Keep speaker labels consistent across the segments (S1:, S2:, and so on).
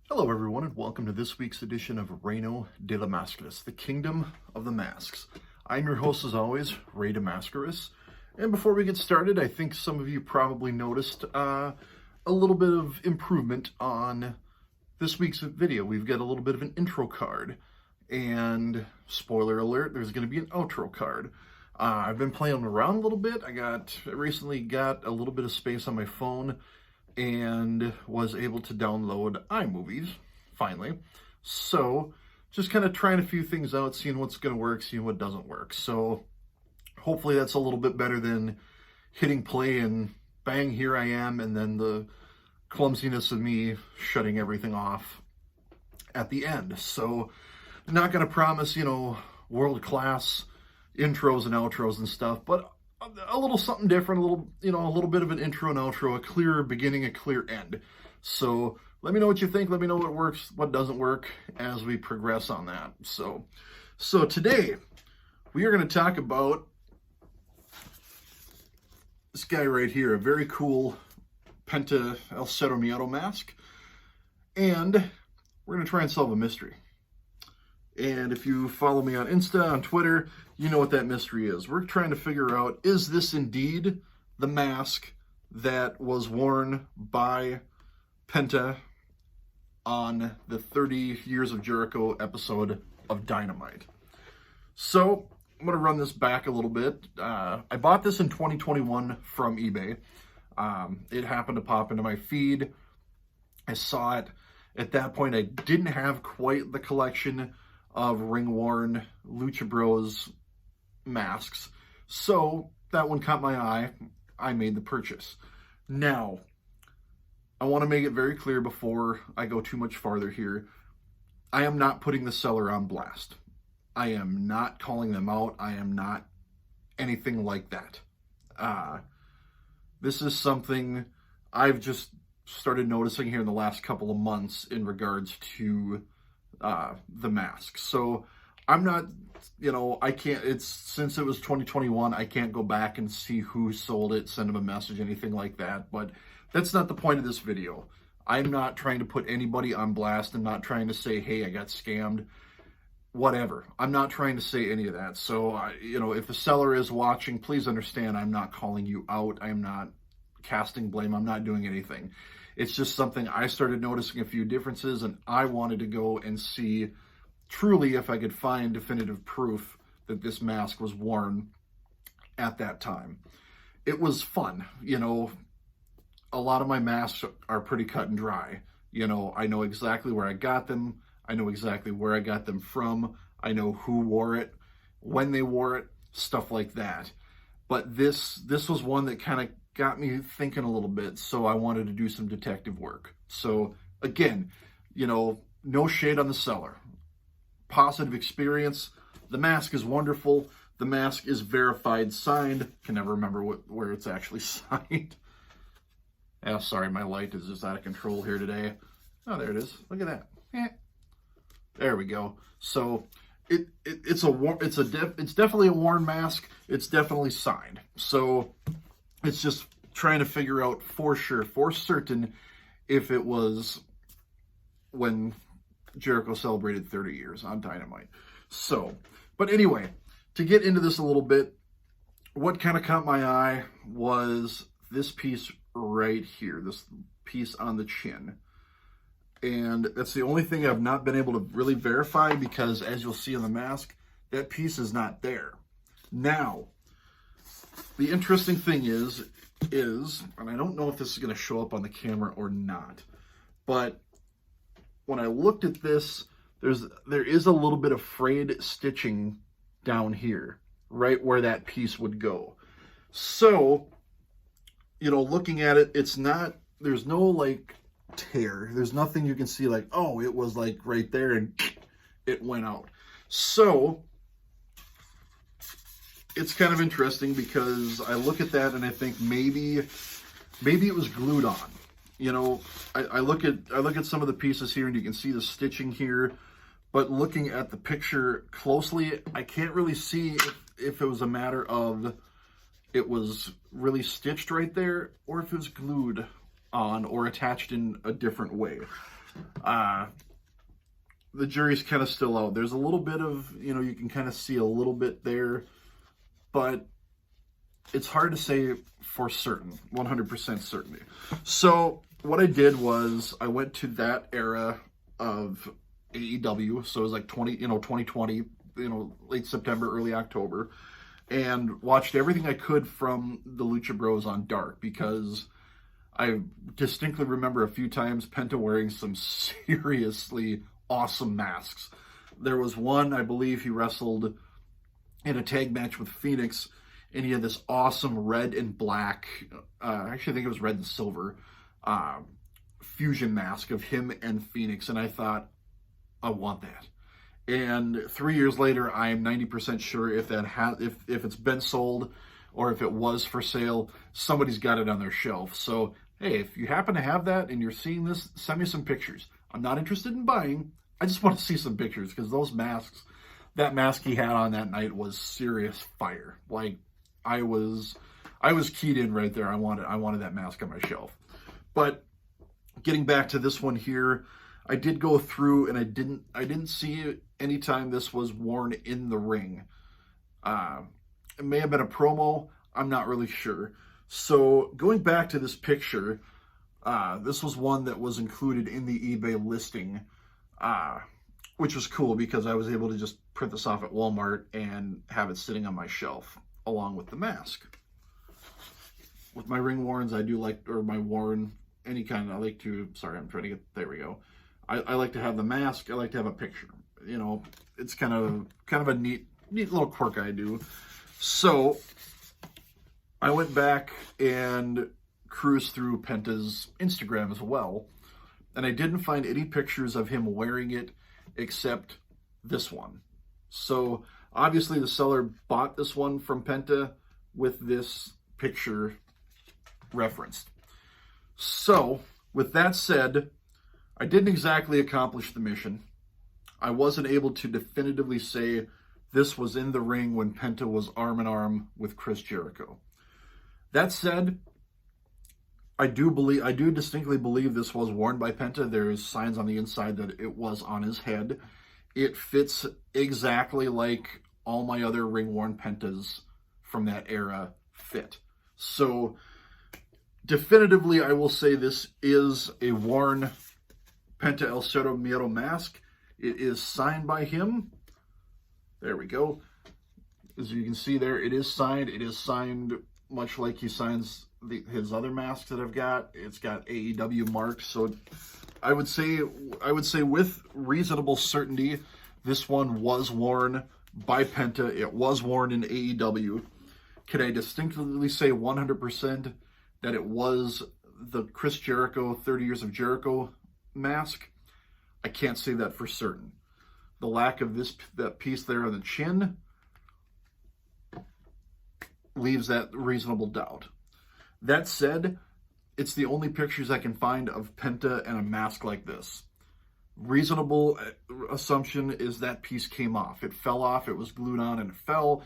S1: Hello everyone and welcome to this week's edition of Reino de la Mascaras, the Kingdom of the Masks. I'm your host as always, Ray de Mascaras, and before we get started, I think some of you probably noticed a little bit of improvement on this week's video. We've got a little bit of an intro card, and spoiler alert, there's going to be an outro card. I've been playing around a little bit. I recently got a little bit of space on my phone and was able to download iMovies, finally. So, just kind of trying a few things out, seeing what's going to work, seeing what doesn't work. So, hopefully that's a little bit better than hitting play and bang, here I am, and then the clumsiness of me shutting everything off at the end. So, not going to promise, world-class intros and outros and stuff, but a little something different, a little bit of an intro and outro, a clear beginning, a clear end. So let me know what you think. Let me know what works, what doesn't work as we progress on that. So today we are going to talk about this guy right here, a very cool Penta El Cero Miedo mask. And we're going to try and solve a mystery. And if you follow me on Insta, on Twitter, you know what that mystery is. We're trying to figure out, is this indeed the mask that was worn by Penta on the 30 Years of Jericho episode of Dynamite? So, I'm going to run this back a little bit. I bought this in 2021 from eBay. It happened to pop into my feed. I saw it. At that point, I didn't have quite the collection of ring-worn Lucha Bros masks. So that one caught my eye. I made the purchase. Now, I want to make it very clear before I go too much farther here. I am not putting the seller on blast. I am not calling them out. I am not anything like that. This is something I've just started noticing here in the last couple of months in regards to the mask. So I'm not, since it was 2021, I can't go back and see who sold it, send them a message, anything like that. But that's not the point of this video. I'm not trying to put anybody on blast. I'm not trying to say, hey, I got scammed, whatever. I'm not trying to say any of that. So, if the seller is watching, please understand I'm not calling you out. I'm not casting blame. I'm not doing anything. It's just something I started noticing a few differences, and I wanted to go and see truly if I could find definitive proof that this mask was worn at that time. It was fun. A lot of my masks are pretty cut and dry. I know exactly where I got them. I know exactly where I got them from. I know who wore it, when they wore it, stuff like that. But this was one that kind of got me thinking a little bit, so I wanted to do some detective work. So again, no shade on the seller. Positive experience. The mask is wonderful. The mask is verified, signed. Can never remember where it's actually signed. Sorry, my light is just out of control here today. Oh, there it is. Look at that. There we go. So it's definitely a worn mask. It's definitely signed. So it's just trying to figure out for certain, if it was when Jericho celebrated 30 years on Dynamite. So, but anyway, to get into this a little bit, what kind of caught my eye was this piece right here, this piece on the chin. And that's the only thing I've not been able to really verify, because as you'll see on the mask, that piece is not there. Now, the interesting thing is, and I don't know if this is going to show up on the camera or not, but when I looked at this, there is a little bit of frayed stitching down here, right where that piece would go. So, looking at it, there's no tear. There's nothing you can see oh, it was right there and it went out. So it's kind of interesting, because I look at that and I think maybe it was glued on. I look at some of the pieces here and you can see the stitching here, but looking at the picture closely, I can't really see if it was a matter of it was really stitched right there, or if it was glued on or attached in a different way. The jury's kind of still out. There's a little bit of, you can kind of see a little bit there, but it's hard to say for certain, 100% certainty. So what I did was I went to that era of AEW. So it was like 2020, late September, early October, and watched everything I could from the Lucha Bros on Dark, because I distinctly remember a few times Penta wearing some seriously awesome masks. There was one, I believe he wrestled in a tag match with Phoenix, and he had this awesome red and black, actually I think it was red and silver, fusion mask of him and Phoenix, and I thought, I want that. And 3 years later, I am 90% sure if it's been sold or if it was for sale, somebody's got it on their shelf. So, hey, if you happen to have that and you're seeing this, send me some pictures. I'm not interested in buying. I just want to see some pictures, because those masks, that mask he had on that night was serious fire. Like, I was keyed in right there. I wanted that mask on my shelf. But getting back to this one here, I did go through, and I didn't see any time this was worn in the ring. It may have been a promo. I'm not really sure. So going back to this picture, this was one that was included in the eBay listing, which was cool because I was able to just print this off at Walmart and have it sitting on my shelf along with the mask. With my ring warrens, I do like, or my warren, any kind, I like to, sorry, I'm trying to get, there we go. I like to have the mask. I like to have a picture. It's kind of a neat little quirk I do. So I went back and cruised through Penta's Instagram as well, and I didn't find any pictures of him wearing it except this one. So obviously the seller bought this one from Penta with this picture referenced. So with that said, I didn't exactly accomplish the mission. I wasn't able to definitively say this was in the ring when Penta was arm in arm with Chris Jericho. That said, I do distinctly believe this was worn by Penta. There's signs on the inside that it was on his head. It fits exactly like all my other ring-worn Pentas from that era fit. So definitively, I will say this is a worn Penta El Cero Miedo mask. It is signed by him. There we go. As you can see there, it is signed. It is signed much like he signs his other masks that I've got. It's got AEW marks. So I would say with reasonable certainty, this one was worn by Penta. It was worn in AEW. Can I distinctly say 100% that it was the Chris Jericho 30 Years of Jericho mask? I can't say that for certain. The lack of that piece there on the chin leaves that reasonable doubt. That said, it's the only pictures I can find of Penta and a mask like this. Reasonable assumption is that piece came off. It fell off, it was glued on and it fell,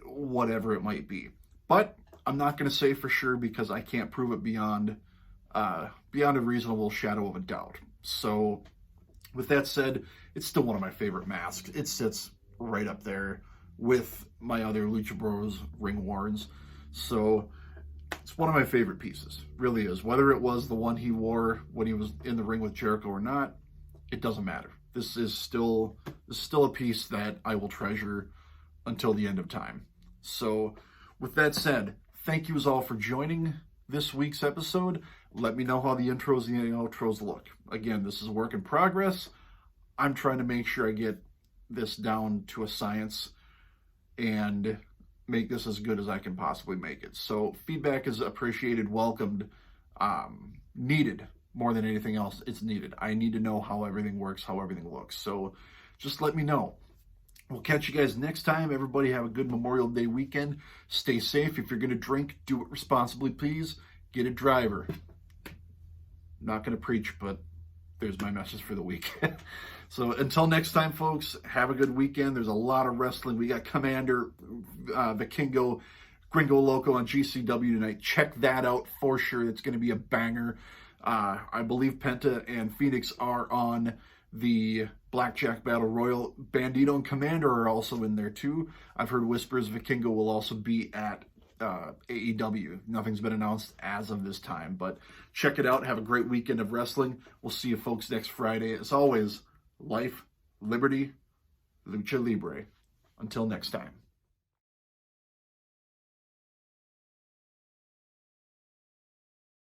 S1: whatever it might be. But I'm not going to say for sure because I can't prove it beyond a reasonable shadow of a doubt. So with that said, it's still one of my favorite masks. It sits right up there with my other Lucha Bros ring warrens. So it's one of my favorite pieces, really is. Whether it was the one he wore when he was in the ring with Jericho or not, it doesn't matter. This is still a piece that I will treasure until the end of time. So with that said, thank you all for joining this week's episode. Let me know how the intros and the outros look. Again, this is a work in progress. I'm trying to make sure I get this down to a science and make this as good as I can possibly make it. So feedback is appreciated, welcomed, needed more than anything else. It's needed. I need to know how everything works, how everything looks. So just let me know. We'll catch you guys next time. Everybody have a good Memorial Day weekend. Stay safe. If you're going to drink, do it responsibly, please. Get a driver. Not going to preach, but there's my message for the week. So until next time, folks, have a good weekend. There's a lot of wrestling. We got Commander Vikingo, Gringo Loco on GCW tonight. Check that out for sure. It's going to be a banger. I believe Penta and Phoenix are on the Blackjack Battle Royal. Bandito and Commander are also in there too. I've heard whispers Vikingo will also be at AEW. Nothing's been announced as of this time, but check it out. Have a great weekend of wrestling. We'll see you folks next Friday. As always, life, liberty, lucha libre. Until next time.